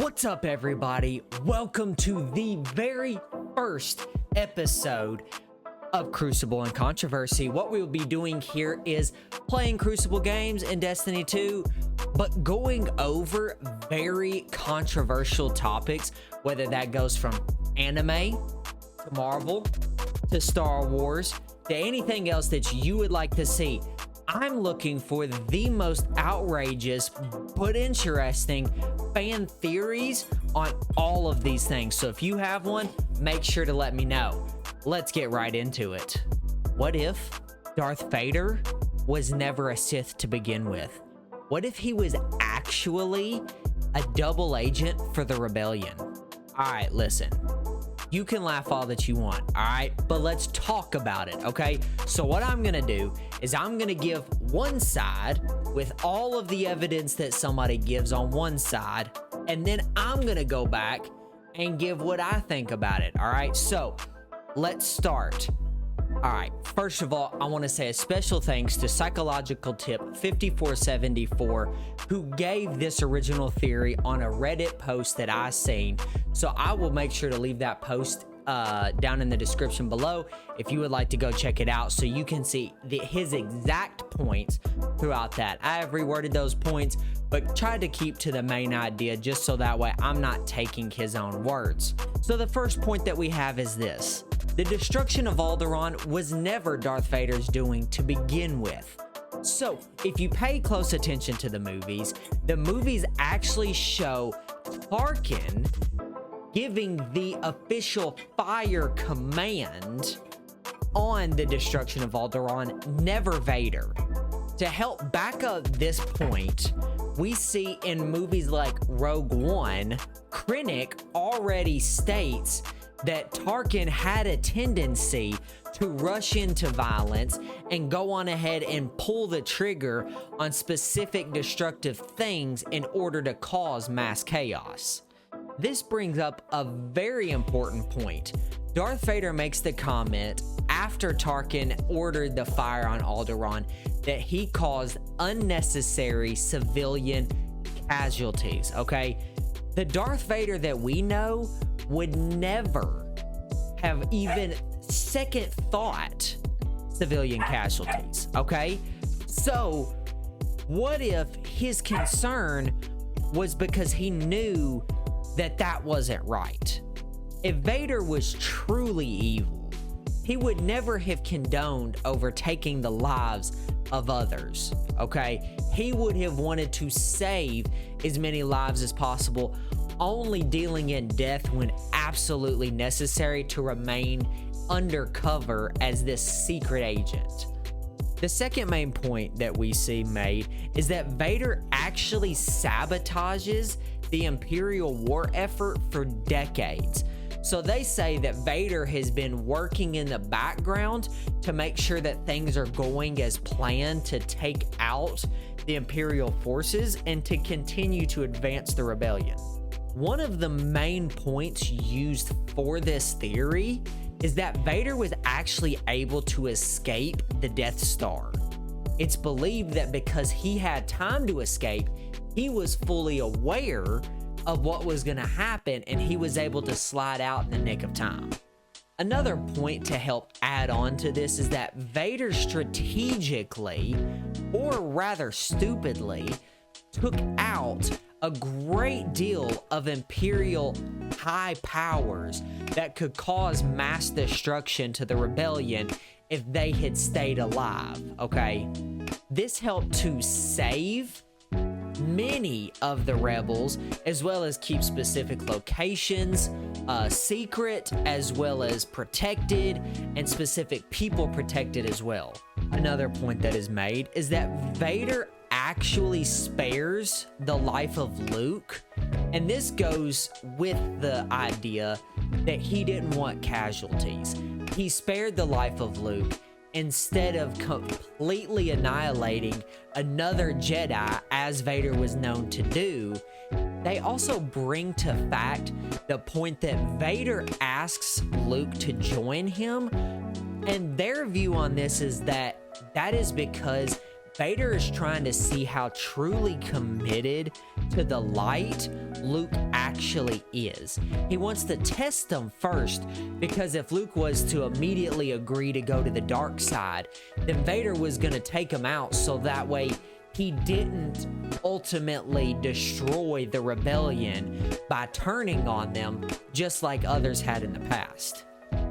What's up, everybody? Welcome to the very first episode of Crucible and Controversy. What we will be doing here is playing Crucible games in Destiny 2, but going over very controversial topics, whether that goes from anime to Marvel to Star Wars to anything else that you would like to see. I'm looking for the most outrageous but interesting fan theories on all of these things. So if you have one, make sure to let me know. Let's get right into it. What if Darth Vader was never a Sith to begin with? What if he was actually a double agent for the rebellion? All right, listen. You can laugh all that you want, all right? But let's talk about it, okay? So what I'm gonna do is I'm gonna give one side with all of the evidence that somebody gives on one side, and then I'm gonna go back and give what I think about it, all right? So let's start. All right, first of all, I want to say a special thanks to Psychological Tip 5474, who gave this original theory on a Reddit post that I seen. So I will make sure to leave that post down in the description below if you would like to go check it out so you can see his exact points throughout that. I have reworded those points, but tried to keep to the main idea just so that way I'm not taking his own words. So the first point that we have is this. The destruction of Alderaan was never Darth Vader's doing to begin with. So, if you pay close attention to the movies actually show Tarkin giving the official fire command on the destruction of Alderaan, never Vader. To help back up this point, we see in movies like Rogue One, Krennic already states that Tarkin had a tendency to rush into violence and go on ahead and pull the trigger on specific destructive things in order to cause mass chaos. This brings up a very important point. Darth Vader makes the comment after Tarkin ordered the fire on Alderaan that he caused unnecessary civilian casualties, okay? The Darth Vader that we know would never have even second thought civilian casualties, okay? So what if his concern was because he knew that that wasn't right? If Vader was truly evil, he would never have condoned overtaking the lives of others, okay? He would have wanted to save as many lives as possible, only dealing in death when absolutely necessary to remain undercover as this secret agent. The second main point that we see made is that Vader actually sabotages the Imperial war effort for decades. So they say that Vader has been working in the background to make sure that things are going as planned to take out the Imperial forces and to continue to advance the rebellion. One of the main points used for this theory is that Vader was actually able to escape the Death Star. It's believed that because he had time to escape, he was fully aware of what was going to happen and he was able to slide out in the nick of time. Another point to help add on to this is that Vader strategically, or rather stupidly, took out a great deal of Imperial high powers that could cause mass destruction to the rebellion if they had stayed alive, okay? This helped to save many of the rebels, as well as keep specific locations secret, as well as protected, and specific people protected as well. Another point that is made is that Vader actually spares the life of Luke, and this goes with the idea that he didn't want casualties. He spared the life of Luke instead of completely annihilating another Jedi, as Vader was known to do. They also bring to fact the point that Vader asks Luke to join him, and their view on this is that that is because Vader is trying to see how truly committed to the light Luke actually is. He wants to test them first, because if Luke was to immediately agree to go to the dark side, then Vader was going to take him out, so that way he didn't ultimately destroy the rebellion by turning on them just like others had in the past.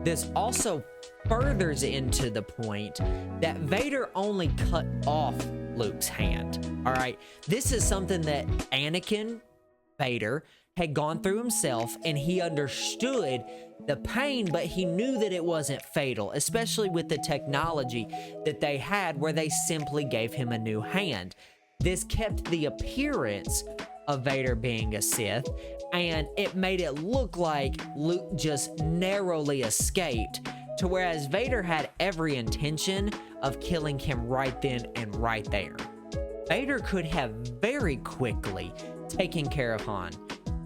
This also furthers into the point that Vader only cut off Luke's hand. All right, this is something that Anakin Vader had gone through himself, and he understood the pain, but he knew that it wasn't fatal, especially with the technology that they had where they simply gave him a new hand. This kept the appearance of Vader being a Sith, and it made it look like Luke just narrowly escaped, to whereas Vader had every intention of killing him right then and right there. Vader could have very quickly taken care of Han.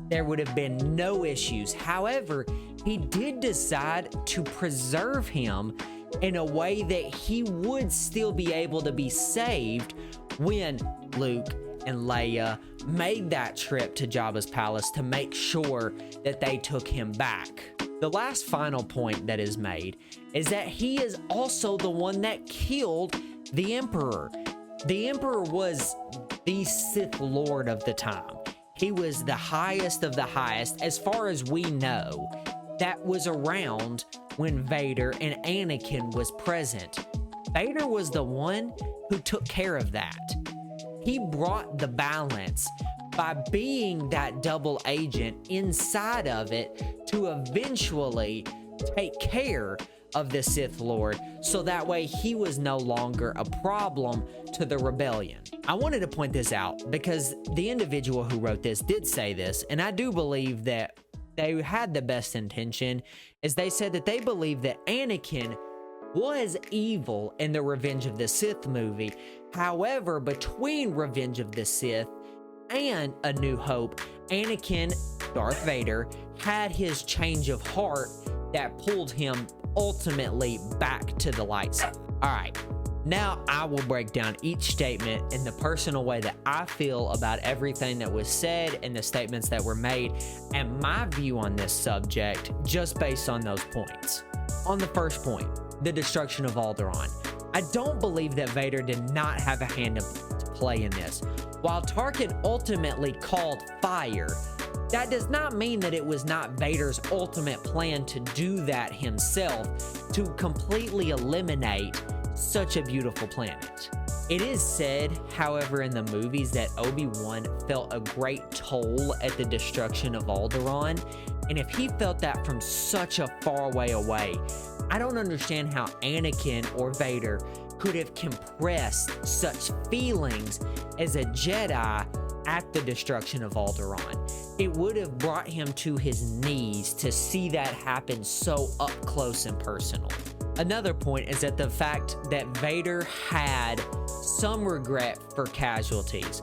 There would have been no issues. However, he did decide to preserve him in a way that he would still be able to be saved when Luke and Leia made that trip to Jabba's palace to make sure that they took him back. The last final point that is made is that he is also the one that killed the Emperor. The Emperor was the Sith Lord of the time. He was the highest of the highest, as far as we know, that was around when Vader and Anakin was present. Vader was the one who took care of that. He brought the balance by being that double agent inside of it to eventually take care of the Sith Lord, so that way he was no longer a problem to the rebellion. I wanted to point this out because the individual who wrote this did say this, and I do believe that they had the best intention, as they said that they believe that Anakin was evil in the Revenge of the Sith movie. However, between Revenge of the Sith and A New Hope, Anakin, Darth Vader, had his change of heart that pulled him ultimately back to the light side. All right, now I will break down each statement in the personal way that I feel about everything that was said and the statements that were made, and my view on this subject just based on those points. On the first point, the destruction of Alderaan. I don't believe that Vader did not have a hand to play in this. While Tarkin ultimately called fire, that does not mean that it was not Vader's ultimate plan to do that himself, to completely eliminate such a beautiful planet. It is said, however, in the movies that Obi-Wan felt a great toll at the destruction of Alderaan, and if he felt that from such a far away, I don't understand how Anakin or Vader could have compressed such feelings as a Jedi at the destruction of Alderaan. It would have brought him to his knees to see that happen so up close and personal. Another point is that the fact that Vader had some regret for casualties.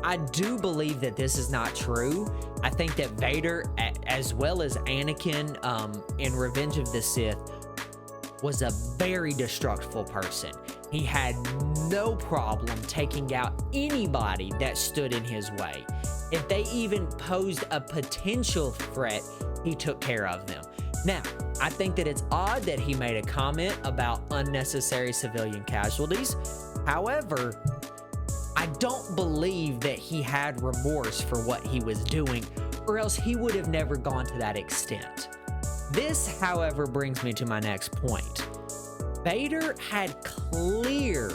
I do believe that this is not true. I think that Vader, as well as Anakin in Revenge of the Sith, was a very destructive person. He had no problem taking out anybody that stood in his way. If they even posed a potential threat, he took care of them. Now, I think that it's odd that he made a comment about unnecessary civilian casualties. However, I don't believe that he had remorse for what he was doing, or else he would have never gone to that extent. This, however, brings me to my next point. Vader had clear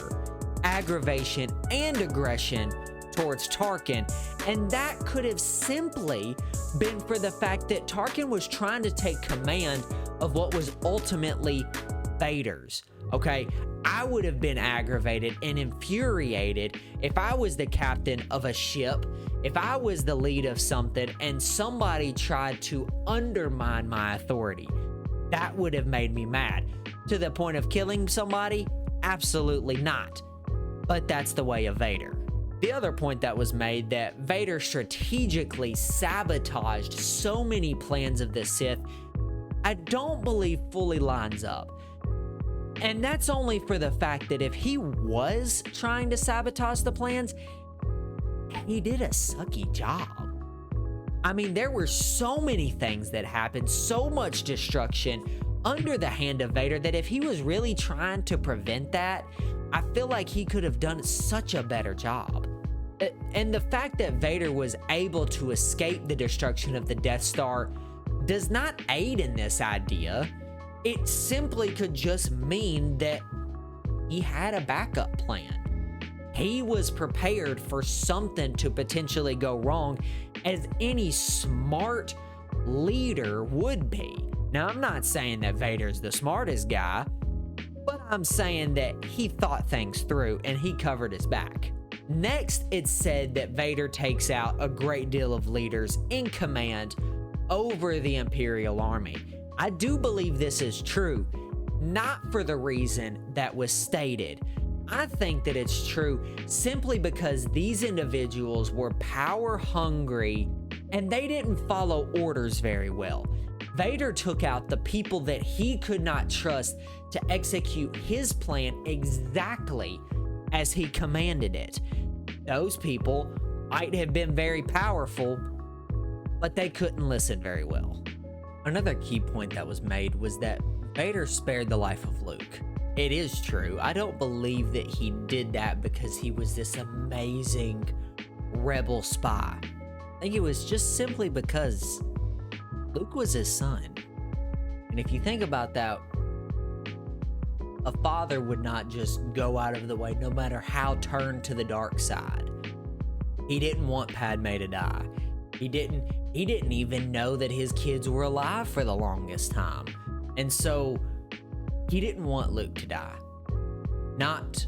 aggravation and aggression towards Tarkin, and that could have simply been for the fact that Tarkin was trying to take command of what was ultimately Vader's. Okay, I would have been aggravated and infuriated if I was the captain of a ship, if I was the lead of something, and somebody tried to undermine my authority. That would have made me mad. To the point of killing somebody? Absolutely not. But that's the way of Vader. The other point that was made, that Vader strategically sabotaged so many plans of the Sith, I don't believe fully lines up. And that's only for the fact that if he was trying to sabotage the plans, he did a sucky job. I mean, there were so many things that happened, so much destruction under the hand of Vader, that if he was really trying to prevent that, I feel like he could have done such a better job. And the fact that Vader was able to escape the destruction of the Death Star does not aid in this idea. It simply could just mean that he had a backup plan. He was prepared for something to potentially go wrong, as any smart leader would be. Now, I'm not saying that Vader's the smartest guy, but I'm saying that he thought things through and he covered his back. Next, it's said that Vader takes out a great deal of leaders in command over the Imperial Army. I do believe this is true, not for the reason that was stated. I think that it's true simply because these individuals were power hungry and they didn't follow orders very well. Vader took out the people that he could not trust to execute his plan exactly as he commanded it. Those people might have been very powerful, but they couldn't listen very well. Another key point that was made was that Vader spared the life of Luke. It is true. I don't believe that he did that because he was this amazing rebel spy. I think it was just simply because Luke was his son. And if you think about that, a father would not just go out of the way no matter how turned to the dark side. He didn't want Padme to die. He didn't even know that his kids were alive for the longest time. And so he didn't want Luke to die. Not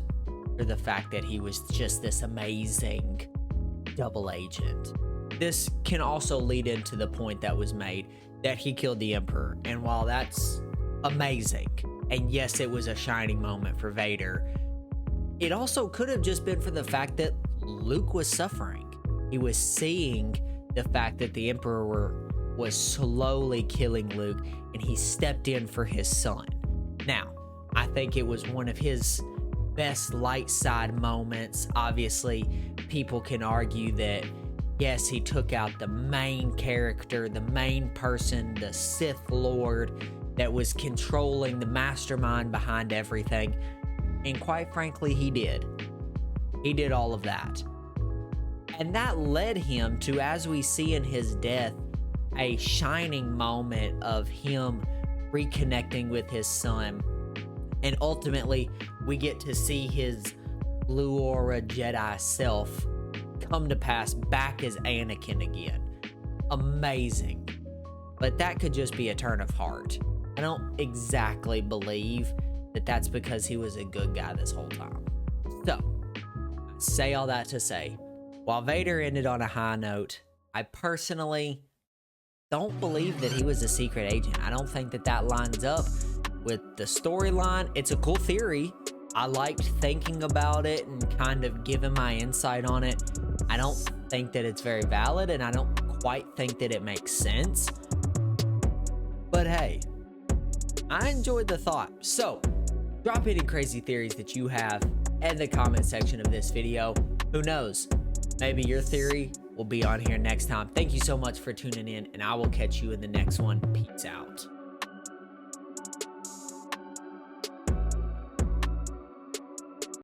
for the fact that he was just this amazing double agent. This can also lead into the point that was made that he killed the Emperor. And while that's amazing, and yes, it was a shining moment for Vader, it also could have just been for the fact that Luke was suffering. He was seeing the fact that the Emperor was slowly killing Luke, and he stepped in for his son. Now, I think it was one of his best light side moments. Obviously, people can argue that, yes, he took out the main character, the main person, the Sith Lord that was controlling the mastermind behind everything. And quite frankly, he did. He did all of that. And that led him to, as we see in his death, a shining moment of him reconnecting with his son. And ultimately, we get to see his Blue Aura Jedi self come to pass back as Anakin again. Amazing. But that could just be a turn of heart. I don't exactly believe that that's because he was a good guy this whole time. So, I say all that to say, while Vader ended on a high note, I personally don't believe that he was a secret agent. I don't think that that lines up with the storyline. It's a cool theory. I liked thinking about it and kind of giving my insight on it. I don't think that it's very valid, and I don't quite think that it makes sense. But hey, I enjoyed the thought. So, drop any crazy theories that you have in the comment section of this video. Who knows? Maybe your theory will be on here next time. Thank you so much for tuning in, and I will catch you in the next one. Peace out.